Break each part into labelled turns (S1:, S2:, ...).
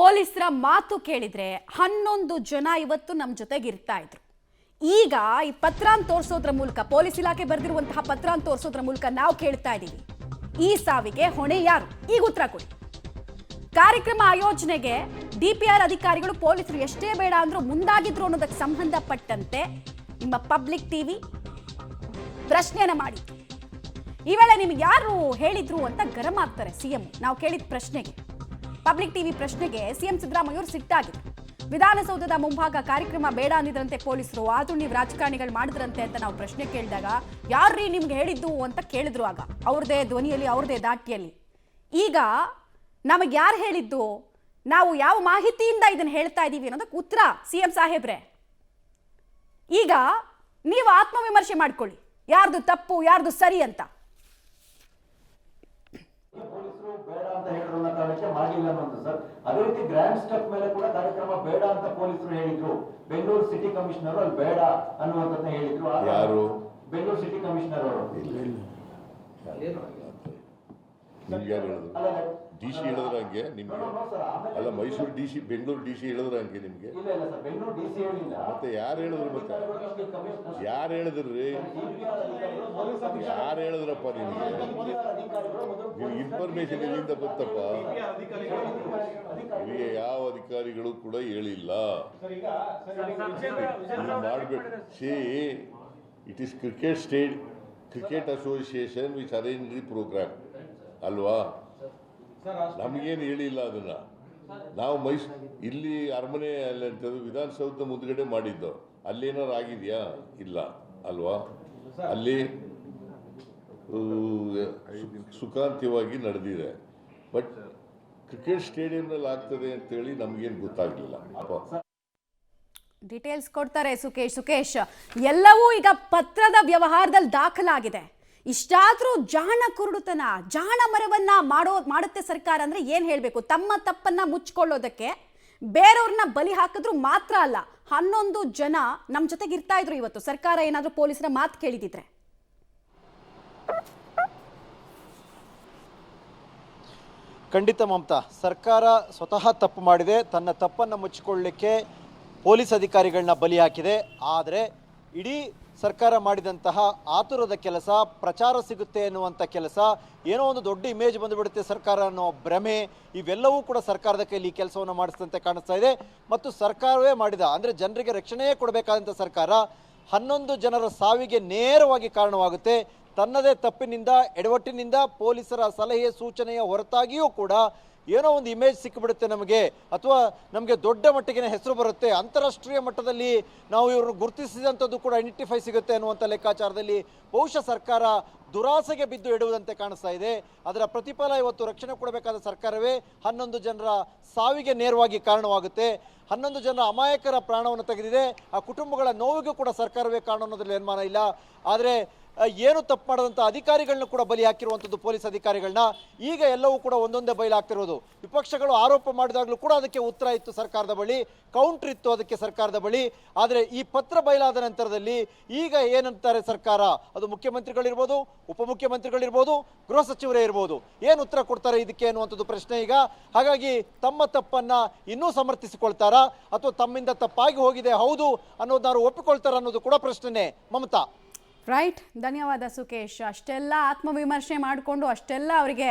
S1: ಪೊಲೀಸರ ಮಾತು ಕೇಳಿದ್ರೆ 11 ಜನ ಇವತ್ತು ನಮ್ಮ ಜೊತೆಗೆ ಇರ್ತಾ ಇದ್ರು. ಈಗ ಈ ಪತ್ರಾನ್ ತೋರಿಸೋದ್ರ ಮೂಲಕ, ಪೊಲೀಸ್ ಇಲಾಖೆ ಬರೆದಿರುವಂತಹ ಪತ್ರಾನ್ ತೋರಿಸೋದ್ರ ಮೂಲಕ ನಾವು ಕೇಳ್ತಾ ಇದ್ದೀವಿ, ಈ ಸಾವಿಗೆ ಹೊಣೆ ಯಾರು? ಈಗ ಉತ್ತರ ಕೊಡಿ. ಕಾರ್ಯಕ್ರಮ ಆಯೋಜನೆಗೆ ಡಿಪಿಆರ್ ಅಧಿಕಾರಿಗಳು ಪೊಲೀಸರು ಎಷ್ಟೇ ಬೇಡ ಅಂದ್ರೂ ಮುಂದಾಗಿದ್ರು ಅನ್ನೋದಕ್ಕೆ ಸಂಬಂಧಪಟ್ಟಂತೆ ನಿಮ್ಮ ಪಬ್ಲಿಕ್ ಟಿವಿ ಪ್ರಶ್ನೆಯನ್ನ ಮಾಡಿ, ಈ ವೇಳೆ ನಿಮ್ಗೆ ಯಾರು ಹೇಳಿದ್ರು ಅಂತ ಗರಂ ಆಗ್ತಾರೆ ಸಿಎಂ. ನಾವು ಕೇಳಿದ ಪ್ರಶ್ನೆಗೆ, ಪಬ್ಲಿಕ್ ಟಿವಿ ಪ್ರಶ್ನೆಗೆ ಸಿಎಂ ಸಿದ್ದರಾಮಯ್ಯ ಅವರು ಸಿಟ್ಟಾಗಿದ್ರು. ವಿಧಾನಸೌಧದ ಮುಂಭಾಗ ಕಾರ್ಯಕ್ರಮ ಬೇಡ ಅಂದಿದ್ರಂತೆ ಪೊಲೀಸರು, ಆದ್ರೂ ನೀವು ರಾಜಕಾರಣಿಗಳು ಮಾಡಿದ್ರಂತೆ ಅಂತ ನಾವು ಪ್ರಶ್ನೆ ಕೇಳಿದಾಗ ಯಾರ್ರೀ ನಿಮ್ಗೆ ಹೇಳಿದ್ದು ಅಂತ ಕೇಳಿದ್ರು. ಆಗ ಅವ್ರದೇ ಧ್ವನಿಯಲ್ಲಿ, ಅವ್ರದೇ ದಾಟಿಯಲ್ಲಿ. ಈಗ ನಮಗೆ ಯಾರು ಹೇಳಿದ್ದು, ನಾವು ಯಾವ ಮಾಹಿತಿಯಿಂದ ಇದನ್ನು ಹೇಳ್ತಾ ಇದ್ದೀವಿ ಅನ್ನೋದಕ್ಕೆ ಉತ್ತರ ಸಿಎಂ ಸಾಹೇಬ್ರೆ. ಈಗ ನೀವು ಆತ್ಮವಿಮರ್ಶೆ ಮಾಡ್ಕೊಳ್ಳಿ, ಯಾರ್ದು ತಪ್ಪು ಯಾರ್ದು ಸರಿ ಅಂತ.
S2: ಪೊಲೀಸರು ಬೇಡ ಅಂತ ಹೇಳಿರೋನ್ನ ಕಾರಣಕ್ಕೆ ಮಾಡಿಲ್ಲ ಅನ್ನೋದು ಸರ್. ಅದೇ ರೀತಿ ಗ್ರ್ಯಾಂಡ್ ಸ್ಟೆಪ್ ಮೇಲೆ ಕೂಡ ಕಾರ್ಯಕ್ರಮ ಬೇಡ ಅಂತ ಪೊಲೀಸರು ಹೇಳಿದ್ರು. ಬೆಂಗಳೂರು ಸಿಟಿ ಕಮಿಷನರ್ ಅಲ್ಲಿ ಬೇಡ ಅನ್ನುವಂಥದ್ದನ್ನ ಹೇಳಿದ್ರು.
S3: ಯಾರು?
S2: ಬೆಂಗಳೂರು ಸಿಟಿ ಕಮಿಷನರ್ ಅವರು.
S3: ನಿಮ್ಗೆ ಯಾರು ಹೇಳಿದ್ರು? ಡಿ ಸಿ ಹೇಳಿದ್ರ ಹಂಗೆ ನಿಮ್ಗೆ? ಅಲ್ಲ, Mysuru D C, Bengaluru D C ಹೇಳಿದ್ರ ಹಂಗೆ ನಿಮ್ಗೆ?
S2: ಬೆಂಗಳೂರು ಡಿ ಸಿ ಹೇಳಿಲ್ಲ.
S3: ಮತ್ತೆ ಯಾರು ಹೇಳಿದ್ರು? ಮತ್ತೆ ಯಾರು ಹೇಳಿದ್ರಿ? ಯಾರು ಹೇಳಿದ್ರಪ್ಪ ನಿಮ್ಗೆ? ನೀವು ಇನ್ಫಾರ್ಮೇಶನ್ ಎಲ್ಲಿಂದ ಬಂತಪ್ಪ? ನಿಮಗೆ ಯಾವ ಅಧಿಕಾರಿಗಳು ಕೂಡ ಹೇಳಿಲ್ಲ. ಮಾಡ್ಬೇಕು. See, it is cricket association which arrange the program ಅಲ್ವಾ? ನಮಗೇನು ಹೇಳಿಲ್ಲ ಅದನ್ನ. ನಾವು ಇಲ್ಲಿ ಅರಮನೆ ಅಲ್ಲಿ ವಿಧಾನಸೌಧ ಮುಂದ್ಗಡೆ ಮಾಡಿದ್ದು, ಅಲ್ಲೇನಾರು ಆಗಿದೆಯಾ? ಇಲ್ಲ ಅಲ್ವಾ? ಅಲ್ಲಿ ಸುಖಾಂತ್ಯವಾಗಿ ನಡೆದಿದೆ. ಬಟ್ ಕ್ರಿಕೆಟ್ ಸ್ಟೇಡಿಯಂನಲ್ಲಿ ಆಗ್ತದೆ ಅಂತೇಳಿ ನಮಗೇನು ಗೊತ್ತಾಗಲಿಲ್ಲ.
S1: ಡೀಟೇಲ್ಸ್ ಕೊಡ್ತಾರೆ ಸುಕೇಶ್. ಎಲ್ಲವೂ ಈಗ ಪತ್ರದ ವ್ಯವಹಾರದಲ್ಲಿ ದಾಖಲಾಗಿದೆ. ಇಷ್ಟಾದ್ರೂ ಜಾಣ ಕುರುಡುತನ, ಜಾಣ ಮರವನ್ನ ಮಾಡುತ್ತೆ ಸರ್ಕಾರ ಅಂದ್ರೆ ಏನ್ ಹೇಳ್ಬೇಕು? ತಮ್ಮ ತಪ್ಪನ್ನ ಮುಚ್ಕೊಳ್ಳೋದಕ್ಕೆ ಬೇರೆಯವ್ರನ್ನ ಬಲಿ ಹಾಕಿದ್ರು ಮಾತ್ರ ಅಲ್ಲ, 11 ಜನ ನಮ್ ಜೊತೆಗೆ ಇರ್ತಾ ಇದ್ರು. ಇವತ್ತು ಸರ್ಕಾರ ಏನಾದ್ರೂ ಪೊಲೀಸರ ಮಾತು ಕೇಳಿದಿದ್ರೆ
S4: ಖಂಡಿತ ಮಮತಾ, ಸರ್ಕಾರ ಸ್ವತಃ ತಪ್ಪು ಮಾಡಿದೆ. ತನ್ನ ತಪ್ಪನ್ನು ಮುಚ್ಚಿಕೊಳ್ಳಲಿಕ್ಕೆ ಪೊಲೀಸ್ ಅಧಿಕಾರಿಗಳನ್ನ ಬಲಿ ಹಾಕಿದೆ. ಆದರೆ ಇಡೀ ಸರ್ಕಾರ ಮಾಡಿದಂತಹ ಆತುರದ ಕೆಲಸ, ಪ್ರಚಾರ ಸಿಗುತ್ತೆ ಅನ್ನುವಂಥ ಕೆಲಸ, ಏನೋ ಒಂದು ದೊಡ್ಡ ಇಮೇಜ್ ಬಂದುಬಿಡುತ್ತೆ ಸರ್ಕಾರ ಅನ್ನೋ ಭ್ರಮೆ, ಇವೆಲ್ಲವೂ ಕೂಡ ಸರ್ಕಾರದ ಕೈಲಿ ಈ ಕೆಲಸವನ್ನು ಮಾಡಿಸಿದಂತೆ ಕಾಣಿಸ್ತಾ ಇದೆ. ಮತ್ತು ಸರ್ಕಾರವೇ ಮಾಡಿದ, ಅಂದರೆ ಜನರಿಗೆ ರಕ್ಷಣೆಯೇ ಕೊಡಬೇಕಾದಂಥ ಸರ್ಕಾರ 11 ಜನರ ಸಾವಿಗೆ ನೇರವಾಗಿ ಕಾರಣವಾಗುತ್ತೆ. ತನ್ನದೇ ತಪ್ಪಿನಿಂದ, ಎಡವಟ್ಟಿನಿಂದ, ಪೊಲೀಸರ ಸಲಹೆ ಸೂಚನೆಯ ಹೊರತಾಗಿಯೂ ಕೂಡ ಏನೋ ಒಂದು ಇಮೇಜ್ ಸಿಕ್ಕಿಬಿಡುತ್ತೆ ನಮಗೆ, ಅಥವಾ ನಮಗೆ ದೊಡ್ಡ ಮಟ್ಟಿಗಿನ ಹೆಸರು ಬರುತ್ತೆ, ಅಂತಾರಾಷ್ಟ್ರೀಯ ಮಟ್ಟದಲ್ಲಿ ನಾವು ಇವ್ರನ್ನ ಗುರುತಿಸಿದಂಥದ್ದು ಕೂಡ ಐಡೆಂಟಿಫೈ ಸಿಗುತ್ತೆ ಅನ್ನುವಂಥ ಲೆಕ್ಕಾಚಾರದಲ್ಲಿ ಬಹುಶಃ ಸರ್ಕಾರ ದುರಾಸೆಗೆ ಬಿದ್ದು ಇಡುವುದಂತೆ ಕಾಣಿಸ್ತಾ ಇದೆ. ಅದರ ಪ್ರತಿಫಲ ಇವತ್ತು ರಕ್ಷಣೆ ಕೊಡಬೇಕಾದ ಸರ್ಕಾರವೇ 11 ಜನರ ಸಾವಿಗೆ ನೇರವಾಗಿ ಕಾರಣವಾಗುತ್ತೆ. 11 ಜನರ ಅಮಾಯಕರ ಪ್ರಾಣವನ್ನು ತೆಗೆದಿದೆ. ಆ ಕುಟುಂಬಗಳ ನೋವಿಗೂ ಕೂಡ ಸರ್ಕಾರವೇ ಕಾರಣ ಅನ್ನೋದ್ರಲ್ಲಿ ಅನುಮಾನ ಇಲ್ಲ. ಆದರೆ ಏನು ತಪ್ಪು ಮಾಡದಂಥ ಅಧಿಕಾರಿಗಳನ್ನ ಕೂಡ ಬಲಿ ಹಾಕಿರುವಂಥದ್ದು, ಪೊಲೀಸ್ ಅಧಿಕಾರಿಗಳನ್ನ. ಈಗ ಎಲ್ಲವೂ ಕೂಡ ಒಂದೊಂದೇ ಬಯಲಾಗ್ತಿರೋದು. ವಿಪಕ್ಷಗಳು ಆರೋಪ ಮಾಡಿದಾಗಲೂ ಕೂಡ ಅದಕ್ಕೆ ಉತ್ತರ ಇತ್ತು ಸರ್ಕಾರದ ಬಳಿ, ಕೌಂಟರ್ ಇತ್ತು ಅದಕ್ಕೆ ಸರ್ಕಾರದ ಬಳಿ. ಆದರೆ ಈ ಪತ್ರ ಬಯಲಾದ ನಂತರದಲ್ಲಿ ಈಗ ಏನಂತಾರೆ ಸರ್ಕಾರ, ಅದು ಮುಖ್ಯಮಂತ್ರಿಗಳಿರ್ಬೋದು, ಉಪಮುಖ್ಯಮಂತ್ರಿಗಳಿರ್ಬೋದು, ಗೃಹ ಸಚಿವರೇ ಇರ್ಬೋದು, ಏನು ಉತ್ತರ ಕೊಡ್ತಾರೆ ಇದಕ್ಕೆ ಅನ್ನುವಂಥದ್ದು ಪ್ರಶ್ನೆ ಈಗ. ಹಾಗಾಗಿ ತಮ್ಮ ತಪ್ಪನ್ನ ಇನ್ನೂ ಸಮರ್ಥಿಸಿಕೊಳ್ತಾರಾ, ಅಥವಾ ತಮ್ಮಿಂದ ತಪ್ಪಾಗಿ ಹೋಗಿದೆ ಹೌದು ಅನ್ನೋದನ್ನು ಒಪ್ಪಿಕೊಳ್ತಾರ ಅನ್ನೋದು ಕೂಡ ಪ್ರಶ್ನೆನೇ ಮಮತಾ.
S1: ರೈಟ್, ಧನ್ಯವಾದ ಸುಕೇಶ್. ಅಷ್ಟೆಲ್ಲ ಆತ್ಮವಿಮರ್ಶೆ ಮಾಡಿಕೊಂಡು, ಅಷ್ಟೆಲ್ಲ ಅವರಿಗೆ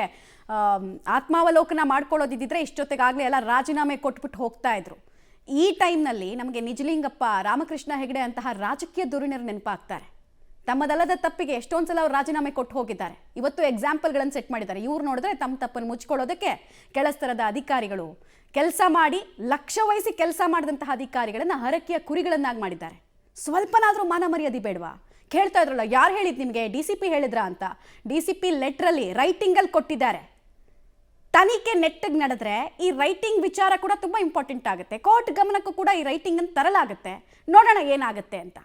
S1: ಆತ್ಮಾವಲೋಕನ ಮಾಡ್ಕೊಳ್ಳೋದಿದ್ದರೆ ಇಷ್ಟೊತ್ತಿಗಾಗಲೇ ಎಲ್ಲ ರಾಜೀನಾಮೆ ಕೊಟ್ಬಿಟ್ಟು ಹೋಗ್ತಾ ಇದ್ರು. ಈ ಟೈಮ್ನಲ್ಲಿ ನಮಗೆ ನಿಜಲಿಂಗಪ್ಪ, ರಾಮಕೃಷ್ಣ ಹೆಗಡೆ ಅಂತಹ ರಾಜಕೀಯ ಧುರೀಣರು ನೆನಪಾಗ್ತಾರೆ. ತಮ್ಮದಲ್ಲದ ತಪ್ಪಿಗೆ ಎಷ್ಟೊಂದು ಸಲ ಅವ್ರು ರಾಜೀನಾಮೆ ಕೊಟ್ಟು ಹೋಗಿದ್ದಾರೆ. ಇವತ್ತು ಎಕ್ಸಾಂಪಲ್ಗಳನ್ನು ಸೆಟ್ ಮಾಡಿದ್ದಾರೆ. ಇವ್ರು ನೋಡಿದ್ರೆ ತಮ್ಮ ತಪ್ಪನ್ನು ಮುಚ್ಕೊಳ್ಳೋದಕ್ಕೆ ಕೆಳಸ್ತರದ ಅಧಿಕಾರಿಗಳು ಕೆಲಸ ಮಾಡಿ, ಲಕ್ಷ್ಯ ವಹಿಸಿ ಕೆಲಸ ಮಾಡಿದಂತಹ ಅಧಿಕಾರಿಗಳನ್ನು ಹರಕೆಯ ಕುರಿಗಳನ್ನಾಗಿ ಮಾಡಿದ್ದಾರೆ. ಸ್ವಲ್ಪನಾದರೂ ಮಾನ ಮರ್ಯಾದೆ ಬೇಡವಾ? ಕೇಳ್ತಾ ಇದ್ರಲ್ಲ, ಯಾರು ಹೇಳಿದ್ ನಿಮಗೆ? DCP ಹೇಳಿದ್ರಾ ಅಂತ. DCP ಲೆಟ್ರಲ್ಲಿ, ರೈಟಿಂಗಲ್ಲಿ ಕೊಟ್ಟಿದ್ದಾರೆ. ತನಿಖೆ ನೆಟ್ಟಿಗೆ ನಡೆದ್ರೆ ಈ ರೈಟಿಂಗ್ ವಿಚಾರ ಕೂಡ ತುಂಬ ಇಂಪಾರ್ಟೆಂಟ್ ಆಗುತ್ತೆ. ಕೋರ್ಟ್ ಗಮನಕ್ಕೂ ಕೂಡ ಈ ರೈಟಿಂಗ್ ಅನ್ನು ತರಲಾಗುತ್ತೆ. ನೋಡೋಣ ಏನಾಗುತ್ತೆ ಅಂತ.